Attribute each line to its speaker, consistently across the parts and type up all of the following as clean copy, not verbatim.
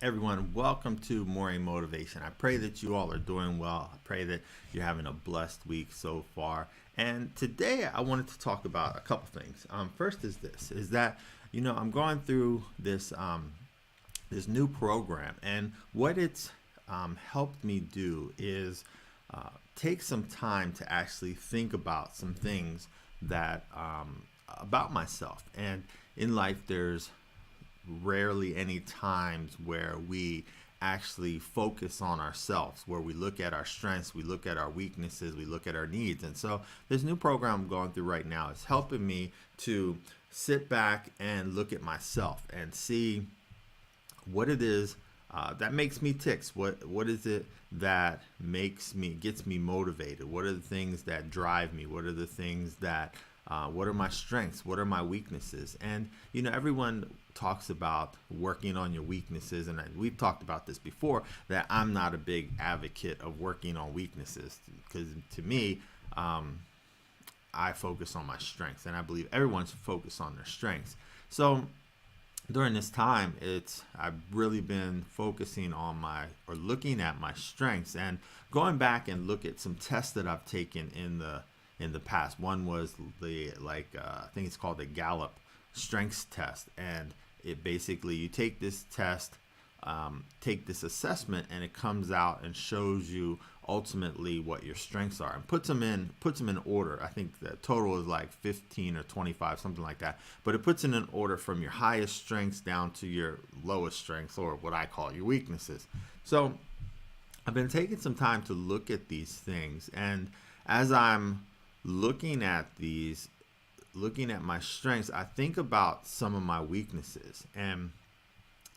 Speaker 1: Everyone, welcome to Morning Motivation. I pray that you all are doing well. I pray that you're having a blessed week so far. And today I wanted to talk about a couple things. First is this, is that, I'm going through this new program, and what it's helped me do is take some time to actually think about some things that about myself. And in life, there's rarely any times where we actually focus on ourselves, where we look at our strengths, we look at our weaknesses, we look at our needs. And so this new program I'm going through right now is helping me to sit back and look at myself and see what it is that makes me ticks. What is it that gets me motivated? What are the things that drive me? What are the things that what are my strengths? What are my weaknesses? And everyone talks about working on your weaknesses, and we've talked about this before, that I'm not a big advocate of working on weaknesses, because to me, I focus on my strengths, and I believe everyone should focus on their strengths. So during this time, I've really been focusing on looking at my strengths and going back and look at some tests that I've taken in the past. One was I think it's called the Gallup Strengths Test, and it basically, you take this test, take this assessment, and it comes out and shows you ultimately what your strengths are and puts them in order. I think the total is like 15 or 25, something like that. But it puts it in order from your highest strengths down to your lowest strengths, or what I call your weaknesses. So I've been taking some time to look at these things, and as I'm looking at my strengths, I think about some of my weaknesses. And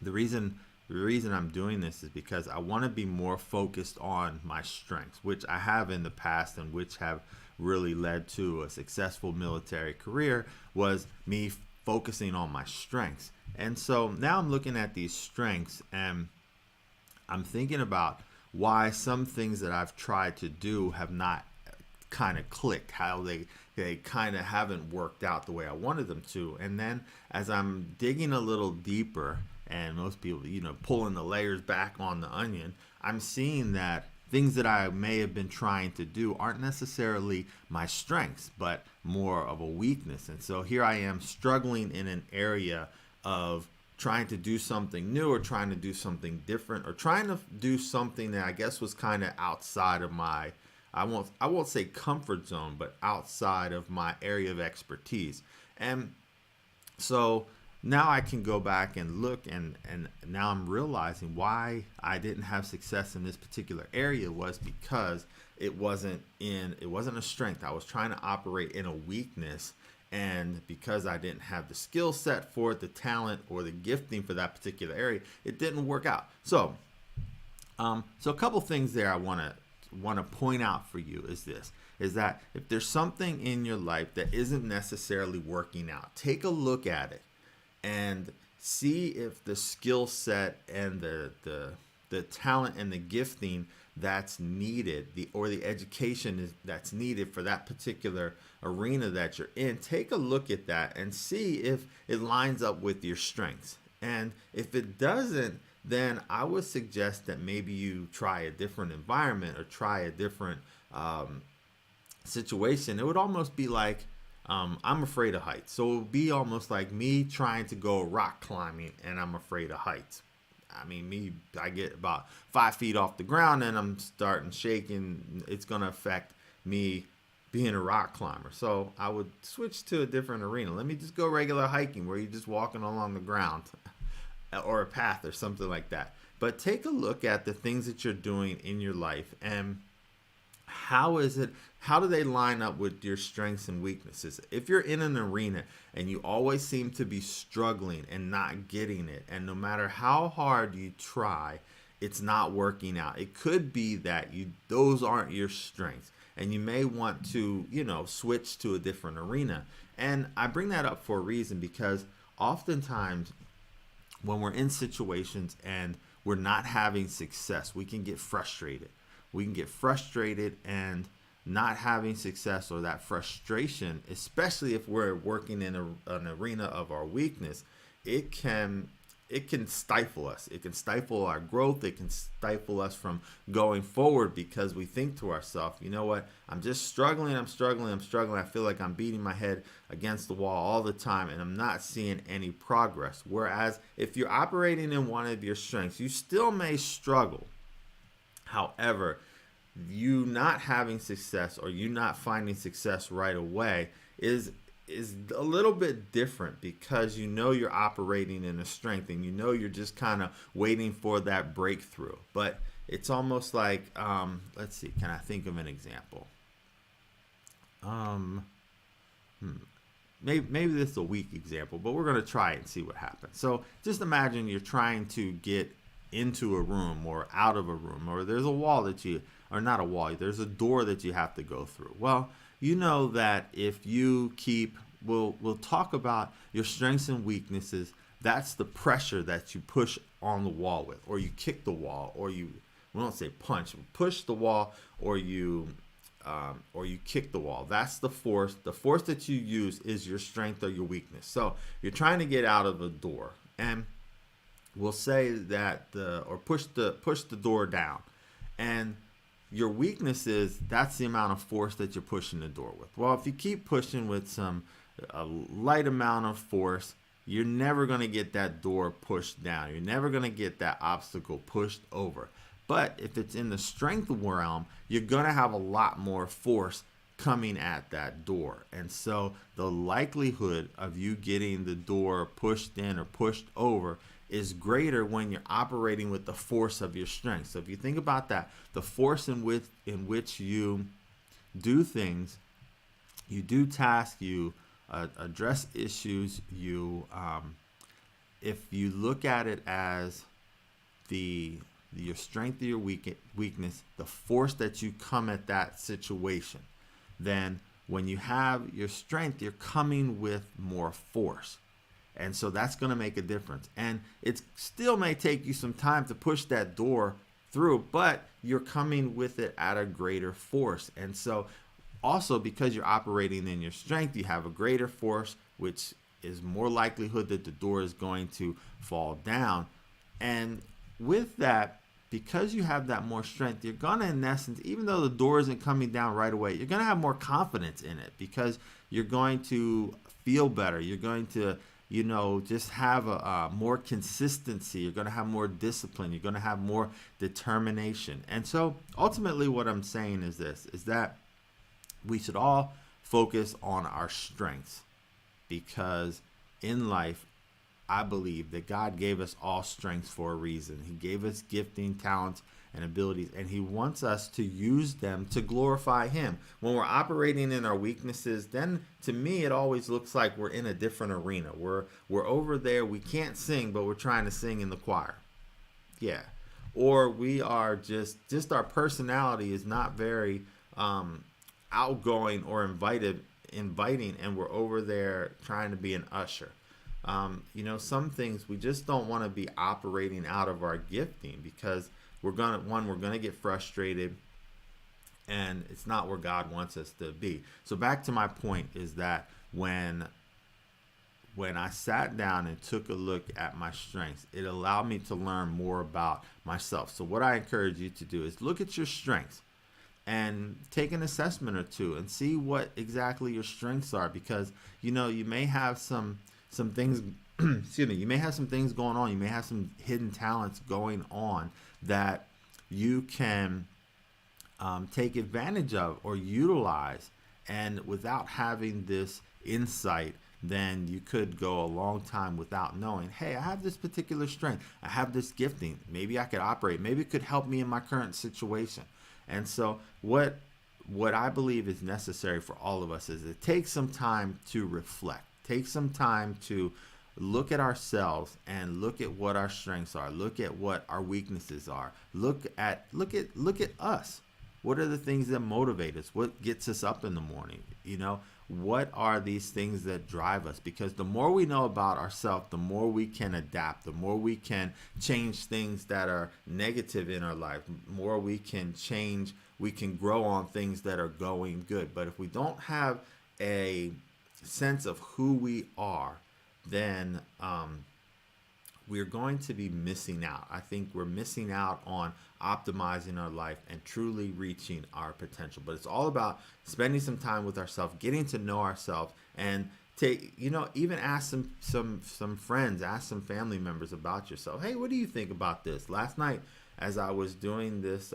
Speaker 1: the reason I'm doing this is because I want to be more focused on my strengths, which I have in the past and which have really led to a successful military career, was me focusing on my strengths. And so now I'm looking at these strengths, and I'm thinking about why some things that I've tried to do have not kind of clicked, how they kind of haven't worked out the way I wanted them to. And then as I'm digging a little deeper, and most people, pulling the layers back on the onion, I'm seeing that things that I may have been trying to do aren't necessarily my strengths, but more of a weakness. And so here I am struggling in an area of trying to do something new, or trying to do something different, or trying to do something that I guess was kind of outside of my, I won't say comfort zone, but outside of my area of expertise. And so now I can go back and look, and now I'm realizing why I didn't have success in this particular area was because it wasn't a strength. I was trying to operate in a weakness, and because I didn't have the skill set for it, the talent or the gifting for that particular area, it didn't work out. So a couple things there I want to point out for you is that if there's something in your life that isn't necessarily working out, take a look at it and see if the skill set and the talent and the gifting that's needed, the education that's needed for that particular arena that you're in. Take a look at that and see if it lines up with your strengths. And if it doesn't, then I would suggest that maybe you try a different environment or try a different situation. It would almost be like, I'm afraid of heights. So it would be almost like me trying to go rock climbing, and I'm afraid of heights. I mean, I get about 5 feet off the ground and I'm starting shaking. It's going to affect me being a rock climber. So I would switch to a different arena. Let me just go regular hiking, where you're just walking along the ground or a path or something like that. But take a look at the things that you're doing in your life, and how do they line up with your strengths and weaknesses? If you're in an arena and you always seem to be struggling and not getting it, and no matter how hard you try, it's not working out, it could be that those aren't your strengths, and you may want to switch to a different arena. And I bring that up for a reason, because oftentimes when we're in situations and we're not having success, we can get frustrated. And not having success, or that frustration, especially if we're working in an arena of our weakness, it can it can stifle us. It can stifle our growth. It can stifle us from going forward because we think to ourselves, you know what? I'm just struggling. I'm struggling. I'm struggling. I feel like I'm beating my head against the wall all the time and I'm not seeing any progress. Whereas if you're operating in one of your strengths, you still may struggle. However, you not having success or you not finding success right away is a little bit different because you know you're operating in a strength and you know you're just kind of waiting for that breakthrough. But it's almost like, let's see, can I think of an example? Um, maybe this is a weak example, but we're going to try it and see what happens. So just imagine you're trying to get into a room or out of a room, or there's a wall that you, or not a wall, there's a door that you have to go through. Well, you know that if you keep, we'll talk about your strengths and weaknesses. That's the pressure that you push on the wall with, or you kick the wall, or you, we don't say punch, push the wall, or you kick the wall. That's the force. The force that you use is your strength or your weakness. So you're trying to get out of a door, and we'll say that push the door down, and your weakness is that's the amount of force that you're pushing the door with. Well, if you keep pushing with a light amount of force, you're never going to get that door pushed down. You're never going to get that obstacle pushed over. But if it's in the strength realm, you're going to have a lot more force coming at that door. And so the likelihood of you getting the door pushed in or pushed over is greater when you're operating with the force of your strength. So if you think about that, the force in which you do things, you do tasks, you address issues, if you look at it as your strength or your weakness, the force that you come at that situation, then when you have your strength, you're coming with more force. And so that's going to make a difference. And it still may take you some time to push that door through, but you're coming with it at a greater force. And so also because you're operating in your strength, you have a greater force, which is more likelihood that the door is going to fall down. And with that, because you have that more strength, you're going to, in essence, even though the door isn't coming down right away, you're going to have more confidence in it because you're going to feel better. You're going to just have a more consistency. You're going to have more discipline. You're going to have more determination. And so ultimately what I'm saying is this, is that we should all focus on our strengths because in life, I believe that God gave us all strengths for a reason. He gave us gifting, talents, and abilities, and he wants us to use them to glorify him. When we're operating in our weaknesses, then to me it always looks like we're in a different arena. We're over there, we can't sing, but we're trying to sing in the choir. Yeah. Or we are just our personality is not very outgoing or inviting, and we're over there trying to be an usher. Some things we just don't want to be operating out of our gifting because we're gonna get frustrated, and it's not where God wants us to be. So back to my point is that when I sat down and took a look at my strengths, it allowed me to learn more about myself. So what I encourage you to do is look at your strengths and take an assessment or two and see what exactly your strengths are, because you may have some things excuse me, you may have some things going on. You may have some hidden talents going on that you can take advantage of or utilize. And without having this insight, then you could go a long time without knowing, hey, I have this particular strength. I have this gifting. Maybe I could operate. Maybe it could help me in my current situation. And so what I believe is necessary for all of us is to take some time to reflect. Take some time to look at ourselves and look at what our strengths are. Look at what our weaknesses are. Look at us. What are the things that motivate us? What gets us up in the morning? What are these things that drive us? Because the more we know about ourselves, the more we can adapt, the more we can change things that are negative in our life, the more we can change, we can grow on things that are going good. But if we don't have a sense of who we are, then we're going to be missing out. I think we're missing out on optimizing our life and truly reaching our potential. But it's all about spending some time with ourselves, getting to know ourselves, and take, even ask some friends, ask some family members about yourself. Hey, what do you think about this? Last night, as I was doing this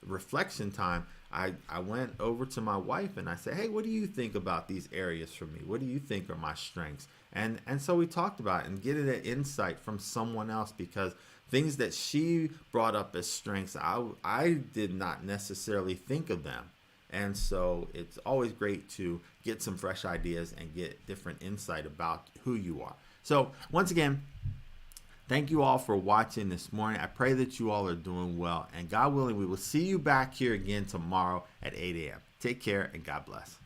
Speaker 1: reflection time, I went over to my wife and I said, hey, what do you think about these areas for me? What do you think are my strengths? And so we talked about it and getting an insight from someone else, because things that she brought up as strengths, I did not necessarily think of them. And so it's always great to get some fresh ideas and get different insight about who you are. So once again, thank you all for watching this morning. I pray that you all are doing well. And God willing, we will see you back here again tomorrow at 8 a.m. Take care and God bless.